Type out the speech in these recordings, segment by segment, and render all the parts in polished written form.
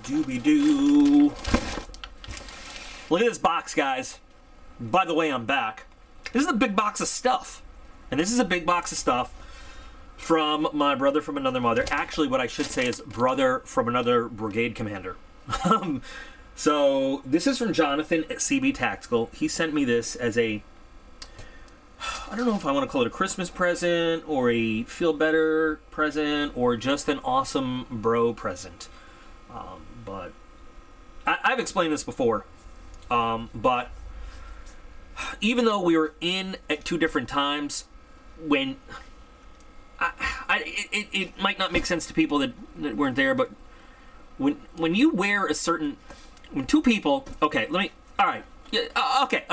Doobie-doo. Look at this box, guys. By the way, I'm back. This is a big box of stuff. And this is a big box of stuff from my brother from another mother. Actually, what I should say is brother from another brigade commander. So this is from Jonathan at CB Tactical. He sent me this as a, I don't know if I want to call it a Christmas present or a feel better present or just an awesome bro present. But I've explained this before. But even though we were in at 2 different times, when it might not make sense to people that weren't there, but when you wear a certain, when 2 people, okay, let me, all right, yeah, okay.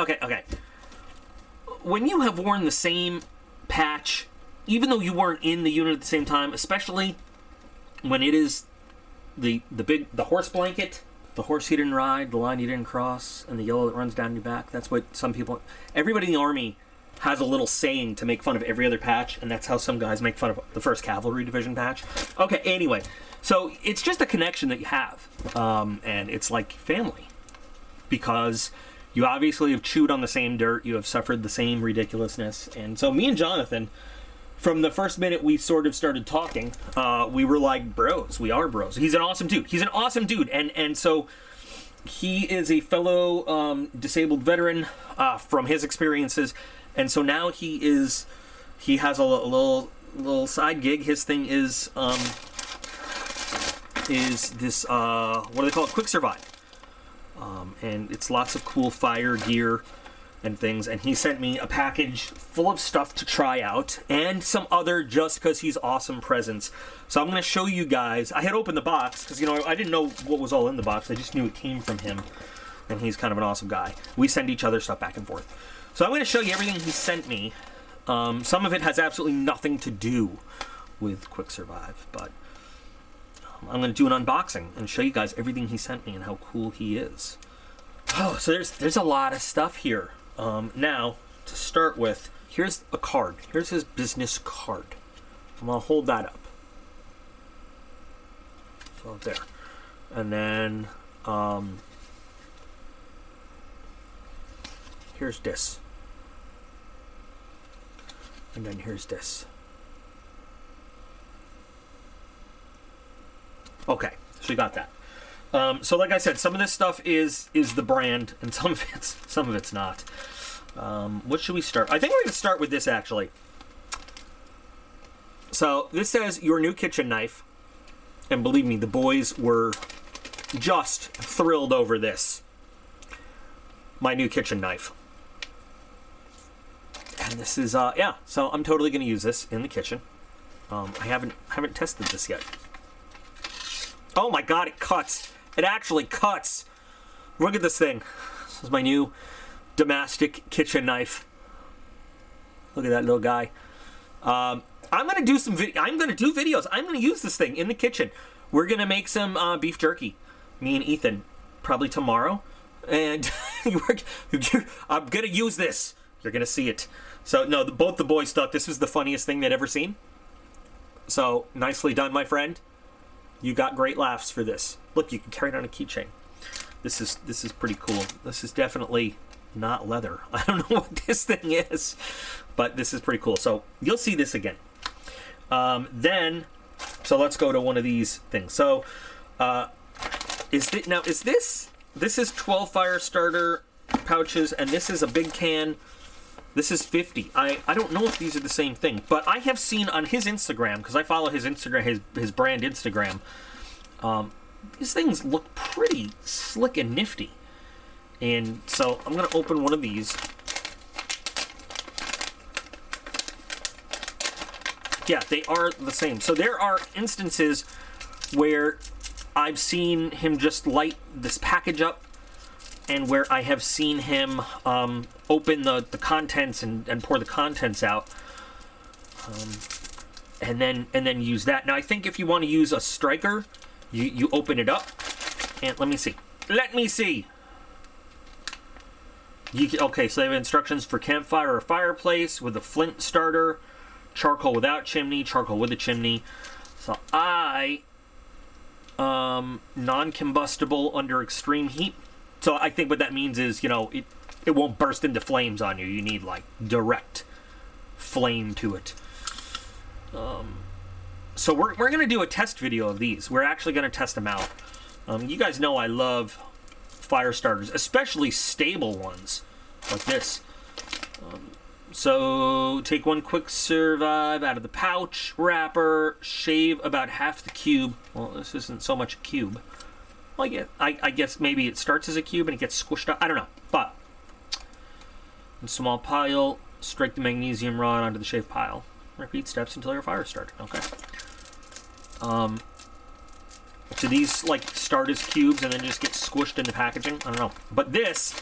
When you have worn the same patch, even though you weren't in the unit at the same time, especially when it is the horse blanket, the horse you didn't ride, the line you didn't cross, and the yellow that runs down your back, that's what some people, everybody in the Army has a little saying to make fun of every other patch, and that's how some guys make fun of the 1st Cavalry Division patch. Okay, anyway, so it's just a connection that you have, and it's like family, because you obviously have chewed on the same dirt, you have suffered the same ridiculousness, and so me and Jonathan, from the first minute we sort of started talking, we were like bros. We are bros. He's an awesome dude. He's an awesome dude, and so he is a fellow disabled veteran from his experiences, and so now he has a little side gig. His thing is this what do they call it? QuickSurvive, and it's lots of cool fire gear and things, and he sent me a package full of stuff to try out and some other just because he's awesome presents. So I'm going to show you guys. I had opened the box because, you know, I didn't know what was all in the box. I just knew it came from him, and he's kind of an awesome guy. We send each other stuff back and forth. So I'm going to show you everything he sent me. Some of it has absolutely nothing to do with QuickSurvive, but I'm going to do an unboxing and show you guys everything he sent me and how cool he is. Oh, so there's a lot of stuff here. Now, to start with, here's a card. Here's his business card. I'm going to hold that up. So there. And then, here's this. And then here's this. Okay, so you got that. So like I said, some of this stuff is the brand, and some of it's not. What should we start? I think we're going to start with this, actually. So this says your new kitchen knife, and believe me, the boys were just thrilled over this. My new kitchen knife. And this is yeah. So I'm totally going to use this in the kitchen. I haven't tested this yet. Oh my God, it cuts. It actually cuts. Look at this thing. This is my new domestic kitchen knife. Look at that little guy. I'm gonna do some. I'm gonna do videos. I'm gonna use this thing in the kitchen. We're gonna make some beef jerky. Me and Ethan, probably tomorrow. And I'm gonna use this. You're gonna see it. So no, both the boys thought this was the funniest thing they'd ever seen. So nicely done, my friend. You got great laughs for this. Look, you can carry it on a keychain. This is pretty cool. This is definitely not leather. I don't know what this thing is, but this is pretty cool. So you'll see this again. So let's go to one of these things. So is this 12 fire starter pouches, and this is a big can. This is 50. I don't know if these are the same thing, but I have seen on his Instagram, because I follow his Instagram, his brand Instagram, these things look pretty slick and nifty. And so I'm going to open one of these. Yeah, they are the same. So there are instances where I've seen him just light this package up, and where I have seen him open the contents and pour the contents out, and then use that. Now I think if you want to use a striker, you open it up, and let me see. Okay, so they have instructions for campfire or fireplace with a flint starter, charcoal without chimney, charcoal with a chimney. So I non-combustible under extreme heat. So I think what that means is, you know, it won't burst into flames on you. You need like direct flame to it. So we're gonna do a test video of these. We're actually gonna test them out. You guys know I love fire starters, especially stable ones like this. So take one QuickSurvive out of the pouch wrapper, shave about half the cube. Well, this isn't so much a cube. Well, I guess maybe it starts as a cube and it gets squished up. I don't know. But in small pile, strike the magnesium rod onto the shaved pile. Repeat steps until your fire started. Okay. Do these like start as cubes and then just get squished into packaging? I don't know. But this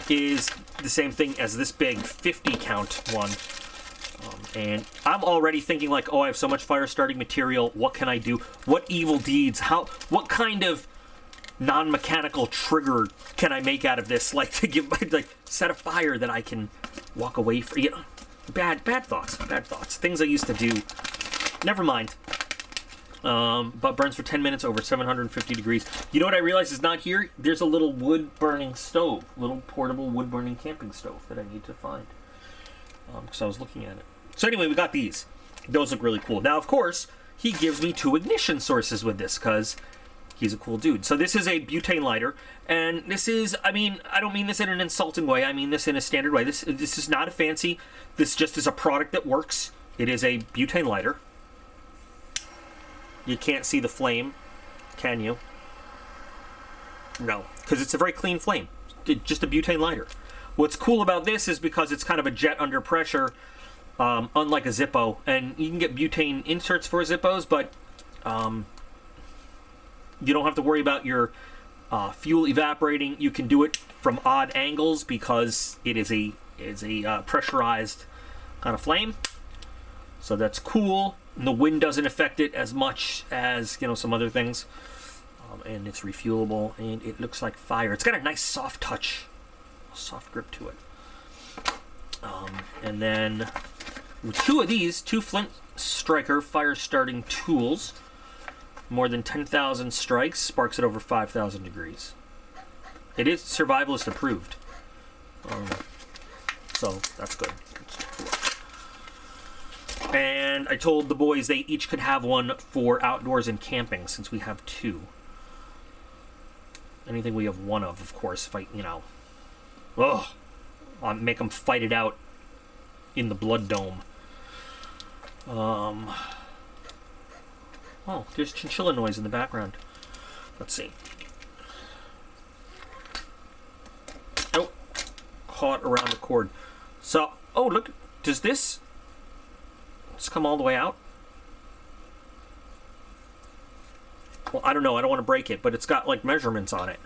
is the same thing as this big 50 count one. And I'm already thinking like, oh, I have so much fire starting material. What can I do? What evil deeds? What kind of non-mechanical trigger can I make out of this? Like to give, like set a fire that I can walk away from. You know, bad thoughts. Things I used to do. Never mind. But burns for 10 minutes over 750 degrees. You know what I realized is not here? There's a little wood-burning stove. Little portable wood-burning camping stove that I need to find. Because I was looking at it. So anyway, we got these. Those look really cool. Now, of course, he gives me 2 ignition sources with this because he's a cool dude. So this is a butane lighter. And this is, I mean, I don't mean this in an insulting way. I mean this in a standard way. This is not a fancy. This just is a product that works. It is a butane lighter. You can't see the flame, can you? No, because it's a very clean flame. Just a butane lighter. What's cool about this is because it's kind of a jet under pressure, unlike a Zippo. And you can get butane inserts for Zippos, but you don't have to worry about your fuel evaporating. You can do it from odd angles because it is a pressurized kind of flame. So that's cool. And the wind doesn't affect it as much as, you know, some other things. And it's refuelable, and it looks like fire. It's got a nice soft touch, soft grip to it. And then with 2 of these, 2 Flint Striker fire starting tools, more than 10,000 strikes, sparks at over 5,000 degrees. It is survivalist approved. So that's good. And I told the boys they each could have one for outdoors and camping, since we have 2. Anything we have 1 of course, if I, you know, I'll make them fight it out in the blood dome. Oh, there's chinchilla noise in the background. Let's see. Oh, caught around the cord. So, oh, look, does this come all the way out? Well, I don't know. I don't want to break it, but it's got like measurements on it.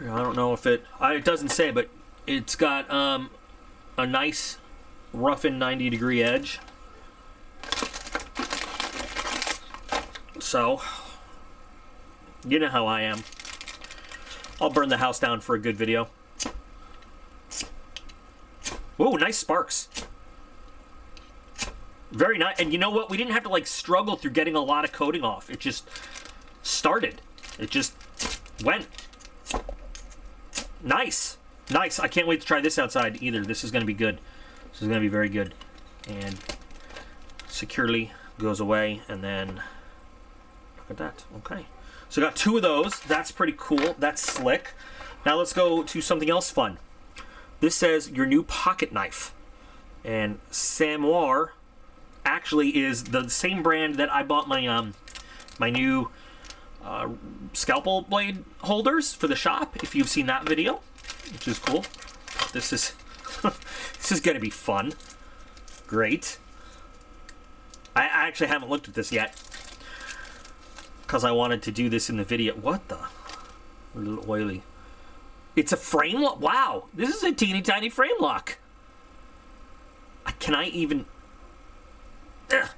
I don't know if it doesn't say, but it's got a nice roughened 90-degree edge. So, you know how I am. I'll burn the house down for a good video. Whoa, nice sparks. Very nice. And you know what? We didn't have to like struggle through getting a lot of coating off. It just started. It just went. Nice. Nice. I can't wait to try this outside either. This is going to be good. This is going to be very good. And securely goes away. And then look at that. Okay. So got 2 of those. That's pretty cool. That's slick. Now let's go to something else fun. This says your new pocket knife. And Samoir actually is the same brand that I bought my my new scalpel blade holders for the shop, if you've seen that video, which is cool. This is this is gonna be fun. Great. I actually haven't looked at this yet because I wanted to do this in the video. What the? A little oily. It's a frame lock. Wow, this is a teeny tiny frame lock. Can I even? Ugh.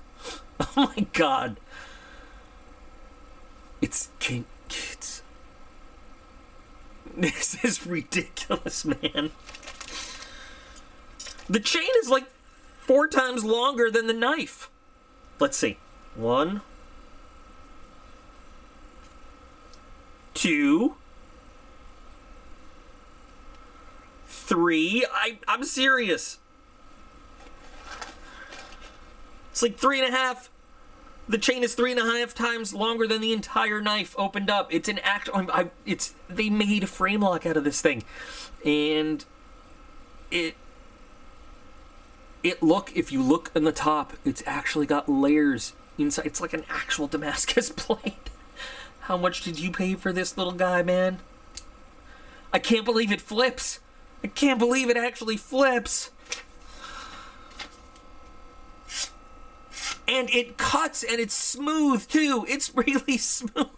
Oh my god. It's this is ridiculous, man. The chain is like 4 times longer than the knife. Let's see. 1, 2, 3. I'm serious. It's like 3.5. The chain is 3.5 times longer than the entire knife opened up. It's an act. They made a frame lock out of this thing, and if you look in the top, it's actually got layers inside. It's like an actual Damascus blade. How much did you pay for this little guy, man? I can't believe it flips. I can't believe it actually flips. And it cuts, and it's smooth, too. It's really smooth.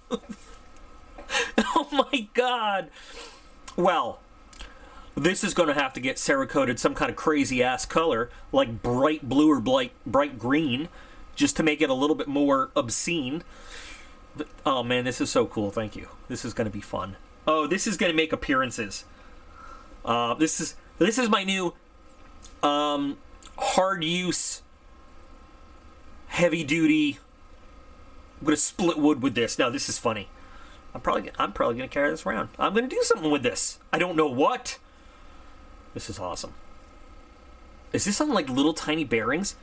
Oh, my God. Well, this is going to have to get Cerakoted some kind of crazy-ass color, like bright blue or bright green, just to make it a little bit more obscene. But, oh, man, this is so cool. Thank you. This is going to be fun. Oh, this is going to make appearances. This is my new hard-use, heavy-duty. I'm going to split wood with this. Now, this is funny. I'm probably going to carry this around. I'm going to do something with this. I don't know what. This is awesome. Is this on, like, little tiny bearings?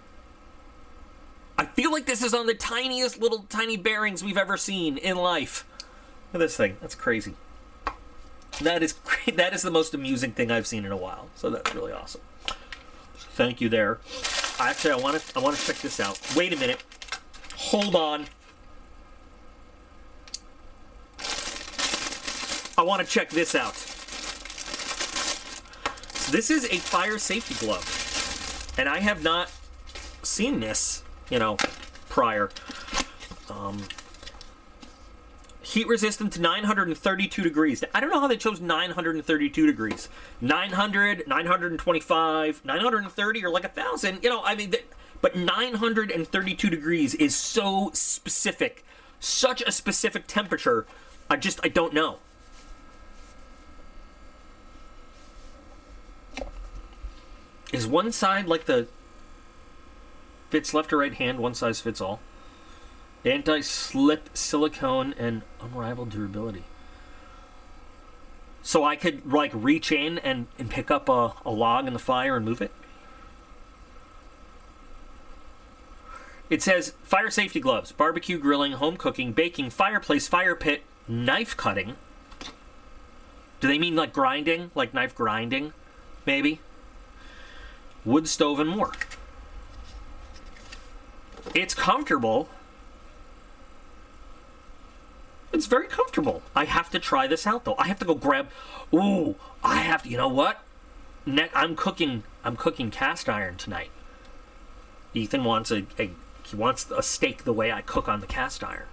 I feel like this is on the tiniest little tiny bearings we've ever seen in life. Look at this thing. That's crazy. That is the most amusing thing I've seen in a while. So that's really awesome. Thank you there. Actually, I want to check this out. Wait a minute. Hold on. I want to check this out. So this is a fire safety glove, and I have not seen this, prior. Heat resistant to 932 degrees. I don't know how they chose 932 degrees. 900, 925, 930, or like 1,000. But 932 degrees is so specific. Such a specific temperature. I don't know. Is one side like the fits left or right hand, one size fits all? Anti-slip silicone and unrivaled durability. So I could like reach in and pick up a log in the fire and move it? It says fire safety gloves, barbecue, grilling, home cooking, baking, fireplace, fire pit, knife cutting. Do they mean like grinding? Like knife grinding? Maybe? Wood stove and more. It's comfortable. It's very comfortable. I have to try this out, though. I have to go grab... Ooh, I have to... You know what? I'm cooking cast iron tonight. Ethan wants he wants a steak the way I cook on the cast iron.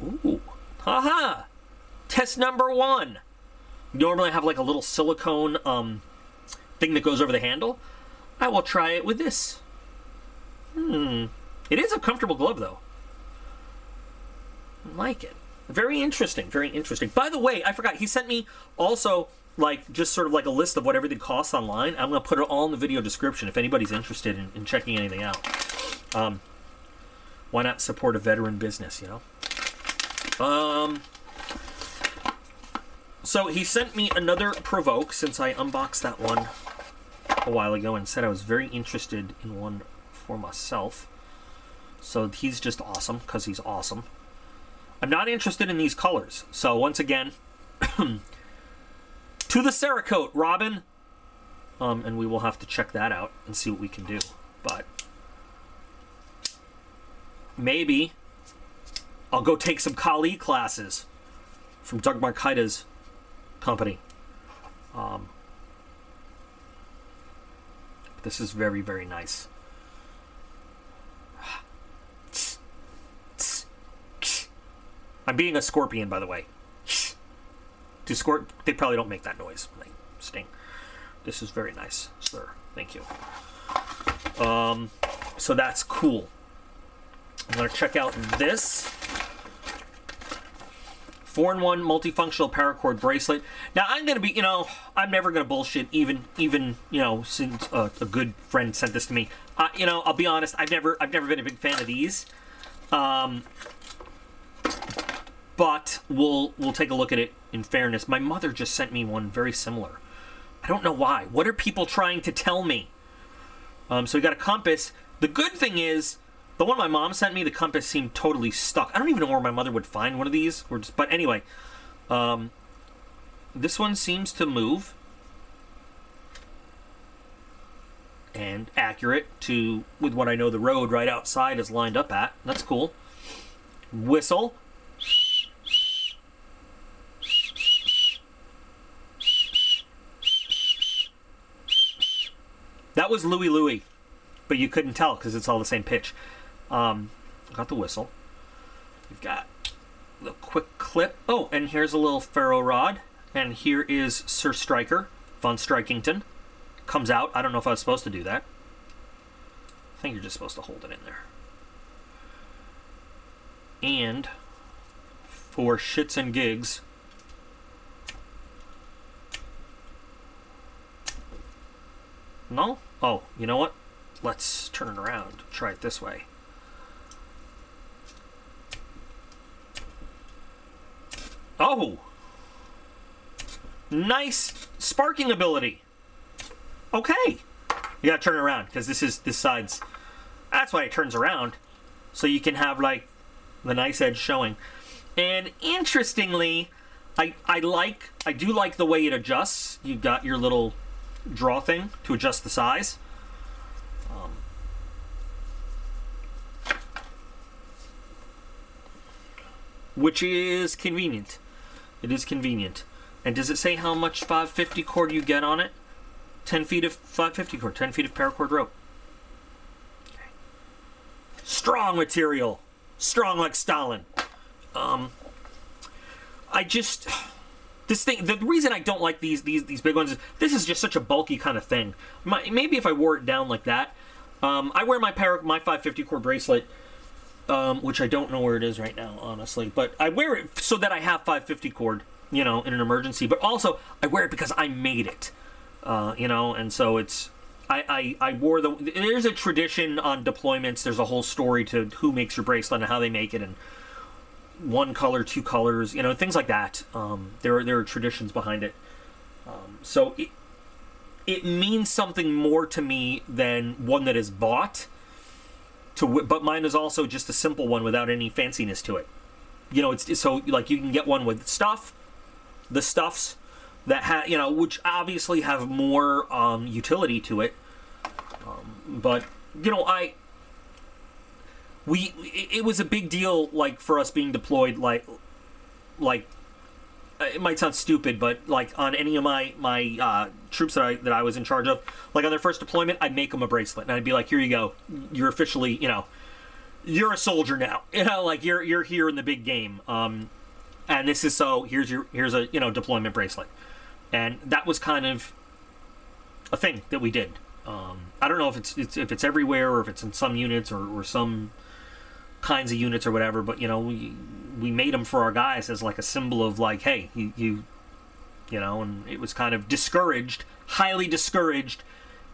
Ooh. Haha! Test number 1. Normally I have like a little silicone thing that goes over the handle. I will try it with this. It is a comfortable glove, though. I like it. Very interesting, very interesting. By the way, I forgot, he sent me also, like, just sort of like a list of what everything costs online. I'm going to put it all in the video description if anybody's interested in checking anything out. Why not support a veteran business, So he sent me another Provoke, since I unboxed that one a while ago and said I was very interested in one for myself. So he's just awesome, because he's awesome. I'm not interested in these colors. So once again, to the Cerakote, Robin. And we will have to check that out and see what we can do. But maybe I'll go take some Kali classes from Doug Markita's company. This is very, very nice. I'm being a scorpion, by the way. They probably don't make that noise when they sting. This is very nice, sir. Thank you. So that's cool. I'm going to check out this 4-in-1 multifunctional paracord bracelet. Now, I'm going to be, I'm never going to bullshit, even since a good friend sent this to me. I'll be honest, I've never been a big fan of these. but we'll take a look at it in fairness. My mother just sent me one very similar. I don't know why. What are people trying to tell me? So we got a compass. The good thing is, the one my mom sent me, the compass seemed totally stuck. I don't even know where my mother would find one of these. But anyway, this one seems to move. And accurate with what I know the road right outside is lined up at. That's cool. Whistle. That was Louie Louie, but you couldn't tell because it's all the same pitch. Got the whistle. We've got the quick clip. Oh, and here's a little ferro rod. And here is Sir Striker, Von Strikington. Comes out. I don't know if I was supposed to do that. I think you're just supposed to hold it in there. And for shits and gigs, no? Oh, you know what? Let's turn it around. Try it this way. Oh! Nice sparking ability. Okay. You gotta turn it around, because this side's... That's why it turns around. So you can have, like, the nice edge showing. And interestingly, I do like the way it adjusts. You've got your little draw thing to adjust the size. Which is convenient. It is convenient. And does it say how much 550 cord you get on it? 10 feet of 550 cord, 10 feet of paracord rope. Okay. Strong material. Strong like Stalin. This thing, the reason I don't like these big ones is this is just such a bulky kind of thing. Maybe if I wore it down like that. I wear my 550 cord bracelet, which I don't know where it is right now, honestly. But I wear it so that I have 550 cord, you know, in an emergency. But also, I wear it because I made it, you know, and so it's... I wore the... There's a tradition on deployments. There's a whole story to who makes your bracelet and how they make it, and one color, two colors, you know, things like that. There are traditions behind it. So it means something more to me than one that is bought. But mine is also just a simple one without any fanciness to it. You know, it's so like you can get one with stuff, the stuffs that you know, which obviously have more utility to it. But you know, it was a big deal, like, for us being deployed, like it might sound stupid, but like on any of my troops that I was in charge of, like on their first deployment, I'd make them a bracelet, and I'd be like, here you go, you're officially, you know, you're a soldier now, you know, like you're here in the big game, and this is so here's a, you know, deployment bracelet, and that was kind of a thing that we did. I don't know if it's everywhere or if it's in some units or some kinds of units or whatever, but you know, we made them for our guys as like a symbol of like, hey, you know, and it was kind of discouraged, highly discouraged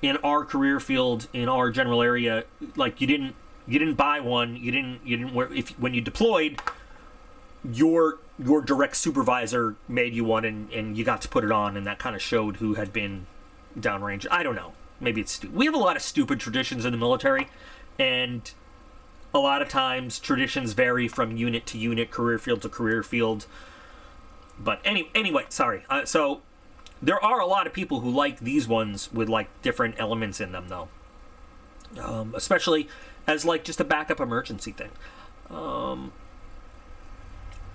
in our career field, in our general area. Like you didn't buy one, you didn't wear, when you deployed, your direct supervisor made you one, and you got to put it on, and that kind of showed who had been downrange. I don't know. Maybe it's we have a lot of stupid traditions in the military, and a lot of times traditions vary from unit to unit, career field to career field. But anyway, sorry. So there are a lot of people who like these ones with like different elements in them, though. Especially as like just a backup emergency thing.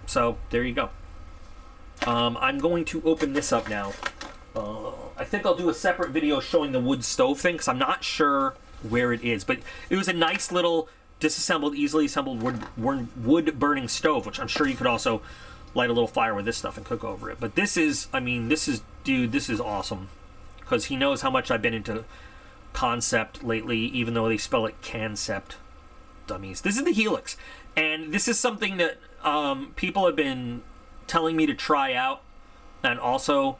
So there you go. I'm going to open this up now. I think I'll do a separate video showing the wood stove thing, because I'm not sure where it is. But it was a nice little disassembled, easily assembled wood burning stove, which I'm sure you could also light a little fire with this stuff and cook over it. But this is, I mean, this is awesome, because he knows how much I've been into Kansept lately, even though they spell it Kansept. Dummies. This is the Helix, and this is something that people have been telling me to try out, and also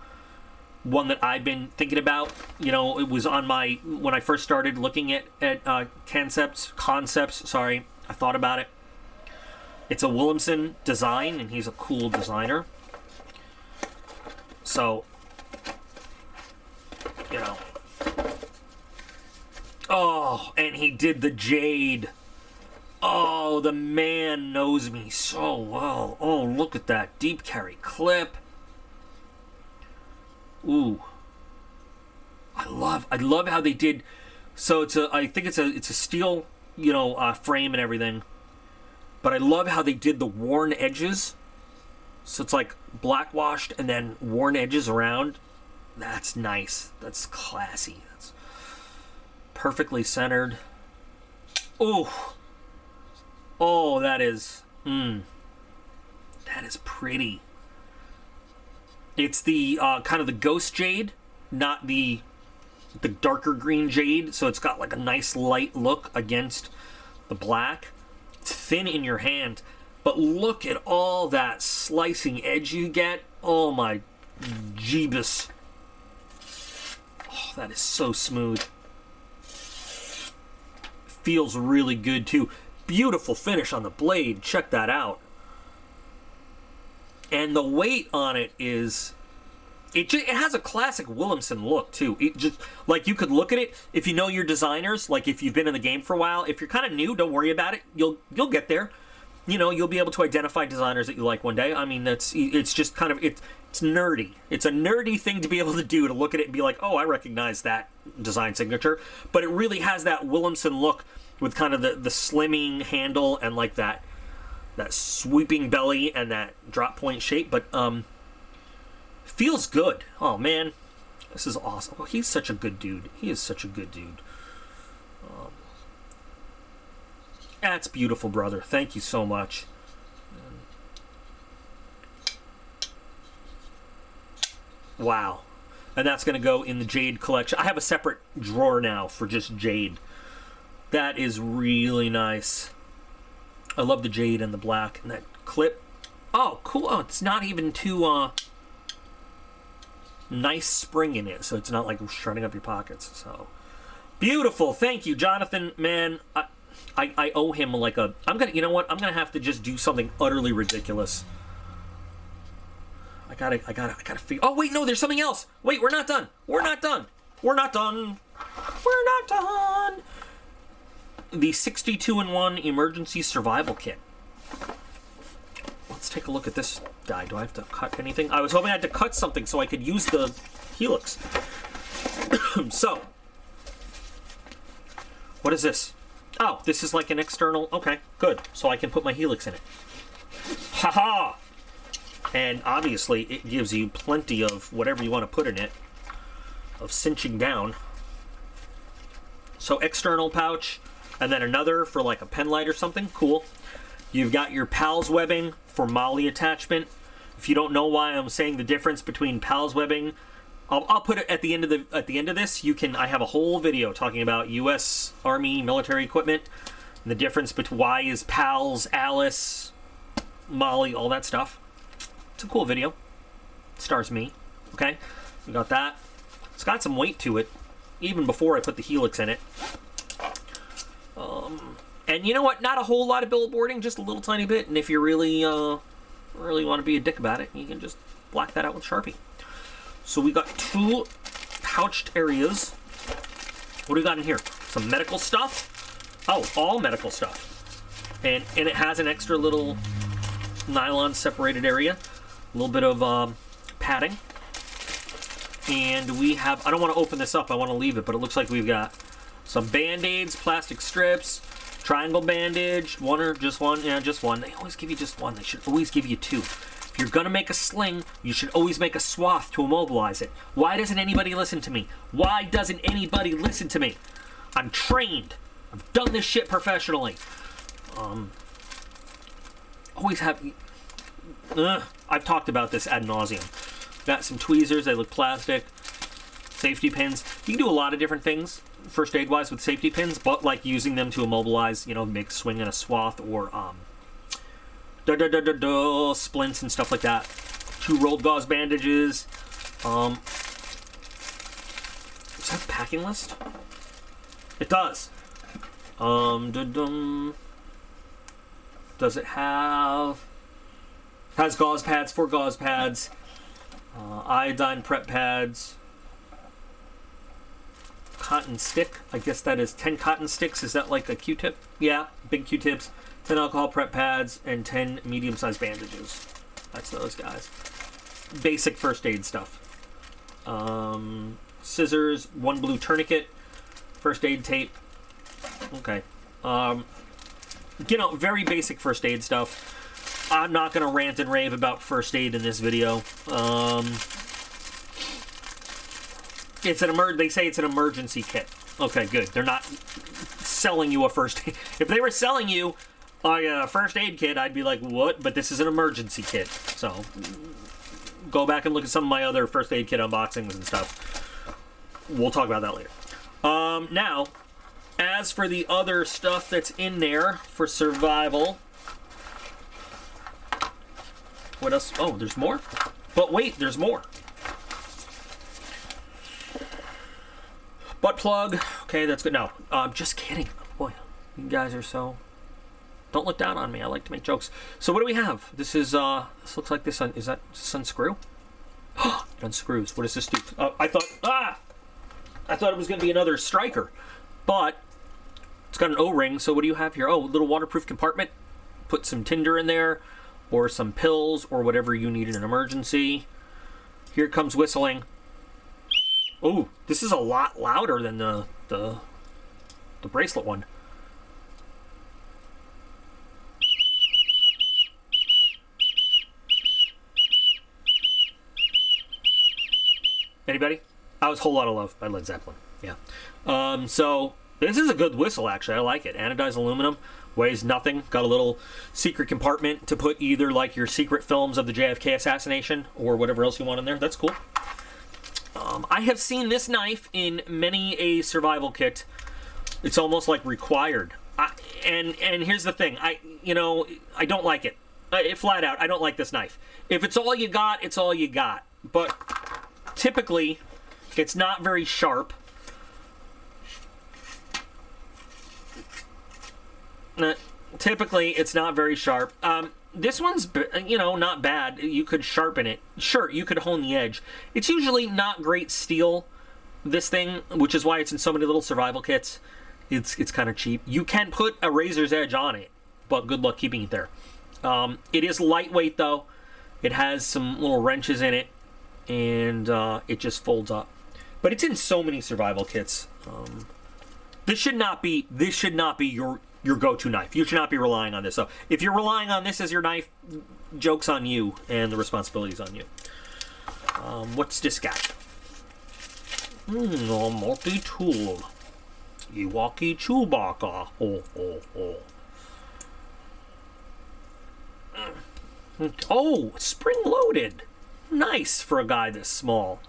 one that I've been thinking about. You know, it was on my, when I first started looking at concepts, sorry, I thought about it. It's a Williamson design, and he's a cool designer. So, you know. Oh, and he did the jade. Oh, the man knows me so well. Oh, look at that deep carry clip. Ooh. I love how they did. So I think it's a steel, you know, frame and everything. But I love how they did the worn edges. So it's like black washed and then worn edges around. That's nice. That's classy. That's perfectly centered. Oh. Oh, that is pretty. It's the kind of the ghost jade, not the darker green jade. So it's got like a nice light look against the black. It's thin in your hand, but look at all that slicing edge you get. Oh my Jeebus. Oh, that is so smooth. Feels really good too. Beautiful finish on the blade. Check that out. And the weight on it is... It has a classic Williamson look, too. It just, like, you could look at it, if you know your designers, like, if you've been in the game for a while, if you're kind of new, don't worry about it. You'll get there. You know, you'll be able to identify designers that you like one day. I mean, it's just kind of... It's nerdy. It's a nerdy thing to be able to do, to look at it and be like, oh, I recognize that design signature. But it really has that Williamson look with kind of the slimming handle and, like, that sweeping belly and that drop point shape. But, feels good. Oh, man. This is awesome. Oh, he's such a good dude. He is such a good dude. That's beautiful, brother. Thank you so much. Wow. And that's going to go in the jade collection. I have a separate drawer now for just jade. That is really nice. I love the jade and the black and that clip. Oh, cool. Oh, it's not even too... nice spring in it, so it's not like shredding up your pockets. So beautiful. Thank you, Jonathan. Man, I owe him like a... you know what? I'm gonna have to just do something utterly ridiculous. I gotta figure... Oh, wait, no, there's something else. Wait, we're not done. We're not done. We're not done. We're not done. The 62-in-1 emergency survival kit. Let's take a look at this guy. Do I have to cut anything? I was hoping I had to cut something so I could use the Helix. So, what is this? Oh, this is like an external... Okay, good. So I can put my Helix in it. Haha! And obviously, it gives you plenty of whatever you want to put in it. Of cinching down. So, external pouch. And then another for like a pen light or something. Cool. You've got your PALS webbing for MOLLE attachment. If you don't know why I'm saying the difference between PALS webbing, I'll put it at the end of this. You can... I have a whole video talking about U.S. Army military equipment and the difference between why is PALS, Alice, MOLLE, all that stuff. It's a cool video. It stars me. Okay, we got that. It's got some weight to it, even before I put the Helix in it. And you know what? Not a whole lot of billboarding, just a little tiny bit. And if you really want to be a dick about it, you can just black that out with Sharpie. So we got 2 pouched areas. What do we got in here? Some medical stuff. Oh, all medical stuff. And it has an extra little nylon separated area. A little bit of padding. And we have... I don't want to open this up. I want to leave it. But it looks like we've got some Band-Aids, plastic strips, triangle bandage, one or just one? Yeah, just one. They always give you just one. They should always give you 2. If you're going to make a sling, you should always make a swath to immobilize it. Why doesn't anybody listen to me? Why doesn't anybody listen to me? I'm trained. I've done this shit professionally. Always have... I've talked about this ad nauseum. Got some tweezers. They look plastic. Safety pins. You can do a lot of different things first aid wise with safety pins, but like using them to immobilize, you know, make a swing in a swath or splints and stuff like that. 2 rolled gauze bandages. Does that have a packing list? It does. Does it have... Has gauze pads, 4 gauze pads, iodine prep pads, cotton stick. I guess that is 10 cotton sticks. Is that like a Q-tip? Yeah, big Q-tips. 10 alcohol prep pads, and 10 medium-sized bandages. That's those guys. Basic first aid stuff. Scissors, 1 blue tourniquet, first aid tape. Okay. You know, very basic first aid stuff. I'm not going to rant and rave about first aid in this video. They say it's an emergency kit. Okay, good. They're not selling you a first aid. If they were selling you a first aid kit, I'd be like, what? But this is an emergency kit. So, go back and look at some of my other first aid kit unboxings and stuff. We'll talk about that later. Now, as for the other stuff that's in there for survival... What else? Oh, there's more? But wait, there's more. Butt plug. Okay, that's good. No, just kidding. Boy, you guys are so... Don't look down on me. I like to make jokes. So what do we have? This is, this looks like this. Is that this unscrew? It unscrews. What does this do? I thought it was going to be another striker. But it's got an O-ring. So what do you have here? Oh, a little waterproof compartment. Put some tinder in there. Or some pills, or whatever you need in an emergency. Here it comes whistling. Oh, this is a lot louder than the bracelet one. Anybody? That was Whole Lotta Love by Led Zeppelin. Yeah. So this is a good whistle, actually. I like it. Anodized aluminum. Weighs nothing. Got a little secret compartment to put either like your secret films of the JFK assassination or whatever else you want in there. That's cool. I have seen this knife in many a survival kit. It's almost like required. And here's the thing. I don't like it. Flat out, I don't like this knife. If it's all you got, it's all you got. But typically, it's not very sharp. Typically, it's not very sharp. This one's, not bad. You could sharpen it. Sure, you could hone the edge. It's usually not great steel, this thing, which is why it's in so many little survival kits. It's kind of cheap. You can put a razor's edge on it, but good luck keeping it there. It is lightweight, though. It has some little wrenches in it, and it just folds up. But it's in so many survival kits. This should not be your go-to knife. You should not be relying on this. So if you're relying on this as your knife, joke's on you, and the responsibility's on you. What's this guy? A multi-tool. Ewok Chewbacca. Oh, spring-loaded. Nice for a guy this small.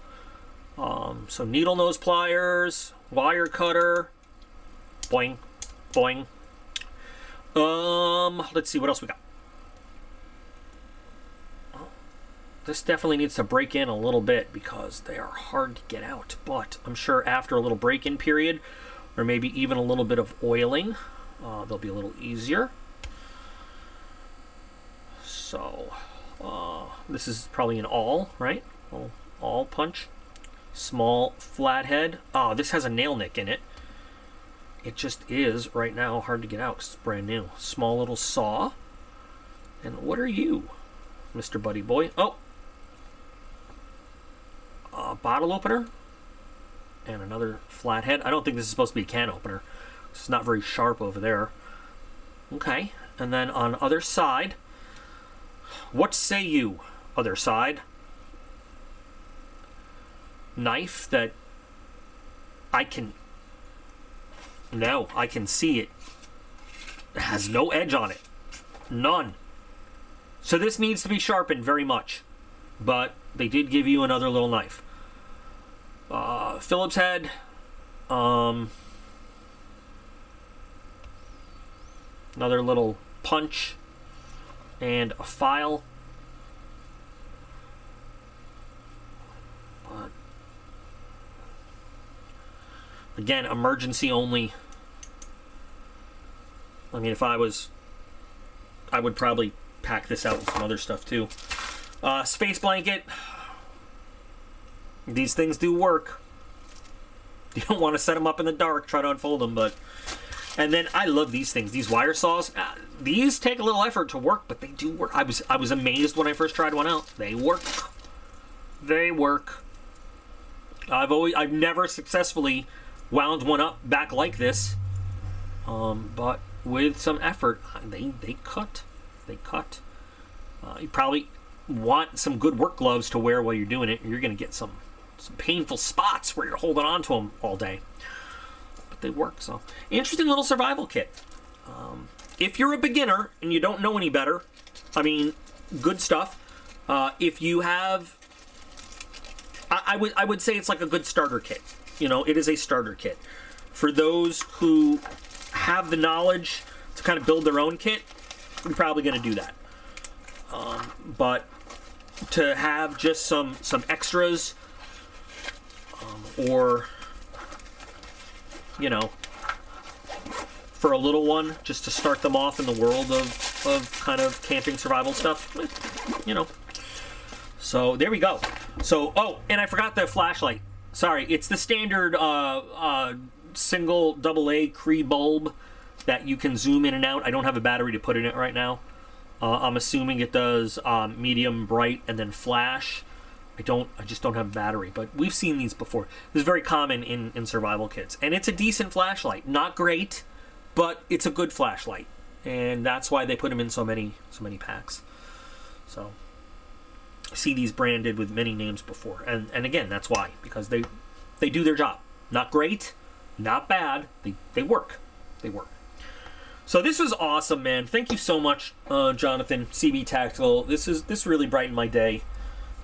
So needle nose pliers, wire cutter. Boing, boing. Let's see what else we got. This definitely needs to break in a little bit because they are hard to get out. But I'm sure after a little break-in period, or maybe even a little bit of oiling, they'll be a little easier. So, this is probably an awl, right? Awl punch. Small flathead. Oh, this has a nail nick in it. It just is, right now, hard to get out because it's brand new. Small little saw. And what are you, Mr. Buddy Boy? Oh! A bottle opener. And another flathead. I don't think this is supposed to be a can opener. It's not very sharp over there. Okay. And then on other side. What say you, other side? Knife that I can... No, I can see it. It has no edge on it. None. So this needs to be sharpened very much. But they did give you another little knife. Phillips head. Another little punch. And a file. But again, emergency only. I mean, if I was I would probably pack this out with some other stuff too. Space blanket. These things do work. You don't want to set them up in the dark, try to unfold them, but... And then I love these things, these wire saws. These take a little effort to work, but they do work. I was amazed when I first tried one out. They work. They work. I've never successfully wound one up back like this, but with some effort, they cut. They cut. You probably want some good work gloves to wear while you're doing it. You're going to get some painful spots where you're holding on to them all day. But they work. So interesting little survival kit. If you're a beginner and you don't know any better, I mean, good stuff. If you have, I would say it's like a good starter kit. You know, it is a starter kit. For those who have the knowledge to kind of build their own kit, you're probably going to do that. But to have just some extras, or, you know, for a little one, just to start them off in the world of kind of camping survival stuff, you know. So there we go. So, oh, and I forgot the flashlight. Sorry, it's the standard single AA Cree bulb that you can zoom in and out. I don't have a battery to put in it right now. I'm assuming it does medium, bright, and then flash. I just don't have a battery, but we've seen these before. This is very common in survival kits, and it's a decent flashlight. Not great, but it's a good flashlight, and that's why they put them in so many packs. So I see these branded with many names before, and again, that's why, because they do their job. Not great, not bad. They work. They work. So this was awesome, man. Thank you so much, Jonathan, CB Tactical. This really brightened my day.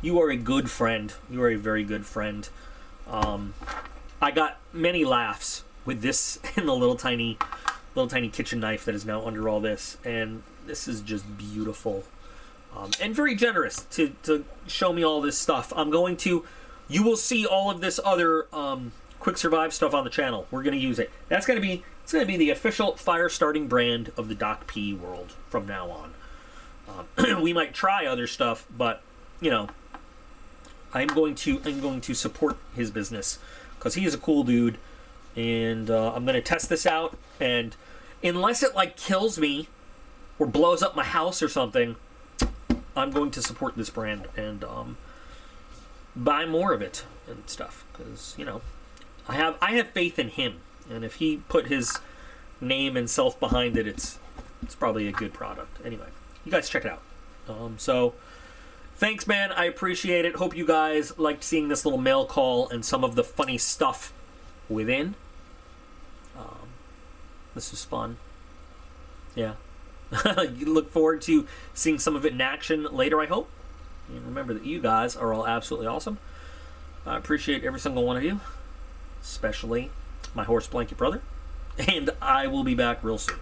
You are a good friend. You are a very good friend. I got many laughs with this and the little tiny kitchen knife that is now under all this, and this is just beautiful, and very generous to show me all this stuff. You will see all of this other QuickSurvive stuff on the channel. We're gonna use it. It's gonna be the official fire starting brand of the DocP world from now on. We might try other stuff, but you know, I'm going to support his business because he is a cool dude, and I'm going to test this out. And unless it like kills me or blows up my house or something, I'm going to support this brand and buy more of it and stuff, because you know, I have faith in him, and if he put his name and self behind it, it's probably a good product. Anyway, you guys check it out. So. Thanks, man. I appreciate it. Hope you guys liked seeing this little mail call and some of the funny stuff within. This was fun. Yeah. You look forward to seeing some of it in action later, I hope. And remember that you guys are all absolutely awesome. I appreciate every single one of you, especially my horse blanket brother. And I will be back real soon.